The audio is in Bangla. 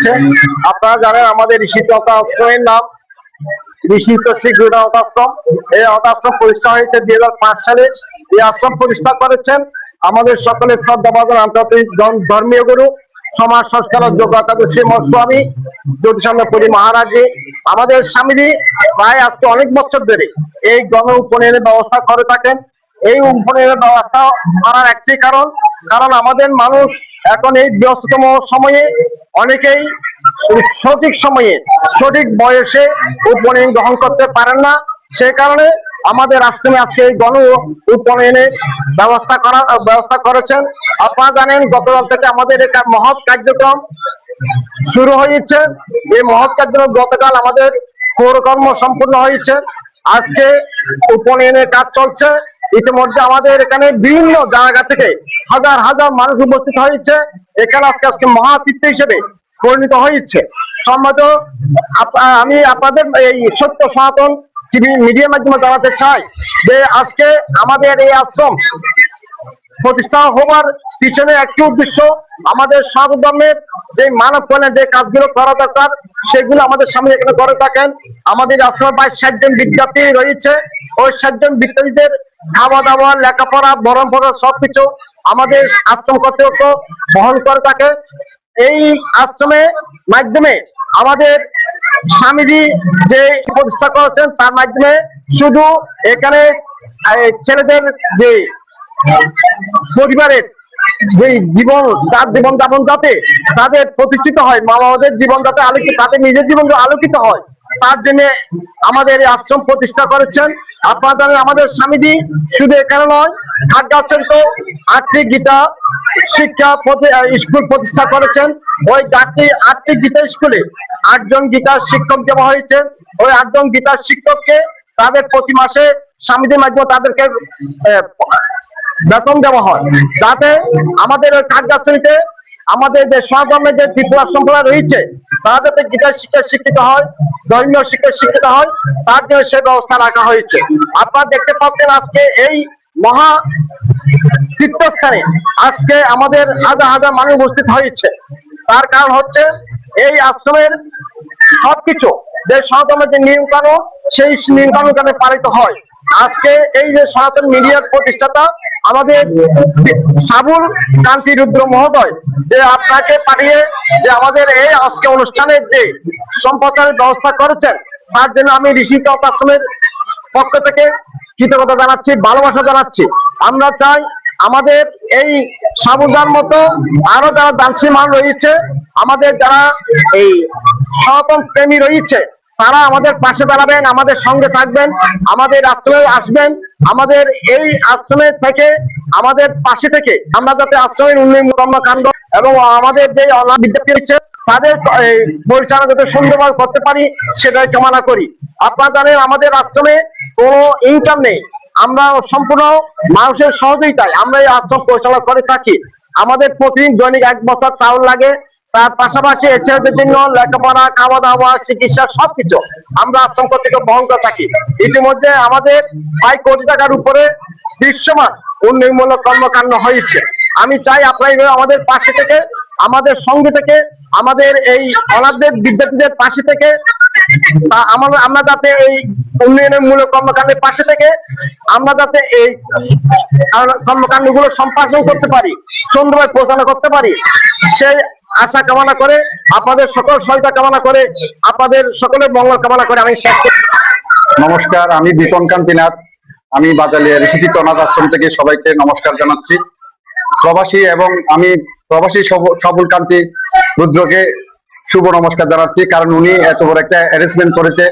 হচ্ছে। আপনারা জানেন আমাদের ঋষিত আশ্রমের নাম ঋষিত শ্রী গুরুনাথ আশ্রম। এই আশ্রম প্রতিষ্ঠা হয়েছে 2005 সালে। এই আশ্রম প্রতিষ্ঠা করেছেন আমাদের সকলের শ্রদ্ধাভাজন আন্তর্জাতিক ধর্মীয় গুরু সমাজ সংস্কারক যোগাচার্য শ্রী স্বামী জ্যোতিষানন্দ পুরী মহারাজজি। আমাদের স্বামীজি প্রায় আজকে অনেক বছর ধরে এই গণ উপনয়নের ব্যবস্থা করে থাকেন। এই উপনয়নের ব্যবস্থা করার একটি কারণ আমাদের মানুষ এখন এই ব্যস্ততম সময়ে অনেকেই সঠিক সময়ে সঠিক বয়সে উপনয়ন গ্রহণ করতে পারেন না। সেই কারণে আমাদের আশ্রমে আজকে এই গণ উপনয়নের ব্যবস্থা করেছেন। আপনারা জানেন গতকাল থেকে আমাদের একটা মহৎ কার্যক্রম শুরু হয়েছে। এই মহৎ কার্যক্রম গতকাল আমাদের পৌরকর্ম সম্পূর্ণ হয়েছে। আজকে উপনয়নের কাজ চলছে। ইতিমধ্যে আমাদের এখানে বিভিন্ন জায়গা থেকে হাজার হাজার মানুষ উপস্থিত হয়েছে। এখানে আজকে মহাতিথ্য হিসেবে পরিণত হয়েছে। সম্মত আমি আপনাদের এই সত্য সনাতন টিভি মিডিয়ার মাধ্যমে জানাতে চাই যে আজকে আমাদের এই আশ্রম প্রতিষ্ঠা হবার পিছনে একটি উদ্দেশ্য, আমাদের সনাতন ধর্মের যে মানব কল্যাণের যে কাজগুলো করা দরকার সেগুলো আমাদের সামনে এখানে করে থাকেন। আমাদের আশ্রমে প্রায় 60 জন বিদ্যার্থী রয়েছে। ওই 60 জন বিদ্যার্থীদের খাওয়া দাওয়া লেখাপড়া বরণ পড়া সবকিছু আমাদের আশ্রম কর্তৃপক্ষ বহন করে থাকে। এই আশ্রমের মাধ্যমে আমাদের স্বামীজি যে প্রতিষ্ঠা করেছেন তার মাধ্যমে শুধু এখানে ছেলেদের যে পরিবারের যে তার জীবন যাপন যাতে তাদের প্রতিষ্ঠিত হয়, মা বাবাদের জীবন যাতে আলোকিত, তাদের নিজের জীবন আলোকিত হয়, তার জন্য আমাদের এই আশ্রম প্রতিষ্ঠা করেছেন। আপনারা জানেন আমাদের স্বামীজি শুধু এখানে নয়, খাদ্যাচরিত 8টি গীতা শিক্ষা স্কুল প্রতিষ্ঠা করেছেন। ওই 8টি গীতা স্কুলে 8 জন গীতার শিক্ষক দেওয়া হয়েছে। ওই 8 জন গীতার শিক্ষককে তাদের প্রতি মাসে স্বামীজির মাধ্যমে তাদেরকে বেতন দেওয়া হয়, যাতে আমাদের ওই খাদ্যাচরিতে আমাদের যে সনাতনের যে ত্রিপুরা সম্প্রদায় রয়েছে তারা যাতে গীতার শিক্ষায় শিক্ষিত হয়, ধর্মীয় শিক্ষায় শিক্ষিত হয়, তার জন্য সে ব্যবস্থা রাখা হয়েছে। আপনারা দেখতে পাচ্ছেন আজকে এই মহা তীর্থস্থানে আজকে আমাদের হাজার হাজার মানুষ উপস্থিত হয়েছে। তার কারণ হচ্ছে এই আশ্রমের সবকিছু যে সনাতনের যে নিয়ম কানুন সেই নিয়ম কানুন এখানে পালিত হয়। আজকে এই যে সনাতন মিডিয়ার প্রতিষ্ঠাতা আমাদের সাবুল কান্তি রুদ্র মহোদয় যে আপনাকে পাঠিয়ে যে আমাদের এই আজকে অনুষ্ঠানের যে সম্প্রচারের ব্যবস্থা করেছেন তার জন্য আমি ঋষিত আশ্রমের পক্ষ থেকে কৃতজ্ঞতা জানাচ্ছি, ভালোবাসা জানাচ্ছি। আমরা চাই আমাদের এই সাবুদার মতো আরো যারা দানশীল মানুষ রয়েছে, আমাদের যারা এই সনাতন প্রেমী রয়েছে তারা আমাদের পাশে দাঁড়াবেন, আমাদের সঙ্গে থাকবেন, আমাদের আশ্রমে আসবেন। আমাদের এই আশ্রমে থেকে আমাদের পাশে থেকে আমরা যাতে আশ্রমের উন্নয়ন কর্মকাণ্ড এবং আমাদের যে অনাথ বিদ্যার্থী রয়েছে তাদের পরিচালনা যাতে সুন্দরভাবে করতে পারি সেটাই কামনা করি। আপনারা জানেন আমাদের আশ্রমে কোনো ইনকাম নেই, আমরা সম্পূর্ণ মানুষের সহযোগিতায় আমরা এই আশ্রম পরিচালনা করে থাকি। আমাদের প্রতিদিন দৈনিক 1 বস্তা চাউল লাগে, তার পাশাপাশি ছেলেদের জন্য লেখাপড়া, খাওয়া দাওয়া, চিকিৎসা সবকিছু আমরা আশ্রম কর্তৃপক্ষ বহন করে থাকি। ইতিমধ্যে আমাদের 5 কোটি টাকার উপরে দৃশ্যমান উন্নয়নমূলক কর্মকাণ্ড হয়েছে। আমি চাই আপনারা আমাদের পাশে থেকে, আমাদের সঙ্গে থেকে, আমাদের এই অনাথদের বিদ্যার্থীদের পাশে থেকে আমরা যাতে এই উন্নয়নের মূলক কর্মকাণ্ডের পাশে থেকে আমরা যাতে এই কর্মকাণ্ড গুলো সম্পাদন করতে পারি, সুন্দরভাবে পরিচালনা করতে পারি সেই আশা কামনা করে, আপনাদের সকল সহায়তা কামনা করে, আপনাদের সকলের মঙ্গল কামনা করে আমি শেষ করছি। নমস্কার, আমি বিপন কান্তিনাথ। আমি বাজালিয়া ঋষিত অনাথ আশ্রম থেকে সবাইকে নমস্কার জানাচ্ছি। প্রবাসী এবং আমি প্রবাসী সাবুল কান্তি রুদ্রকে শুভ নমস্কার জানাচ্ছি, কারণ উনি এত বড় একটা অ্যারেঞ্জমেন্ট করেছে।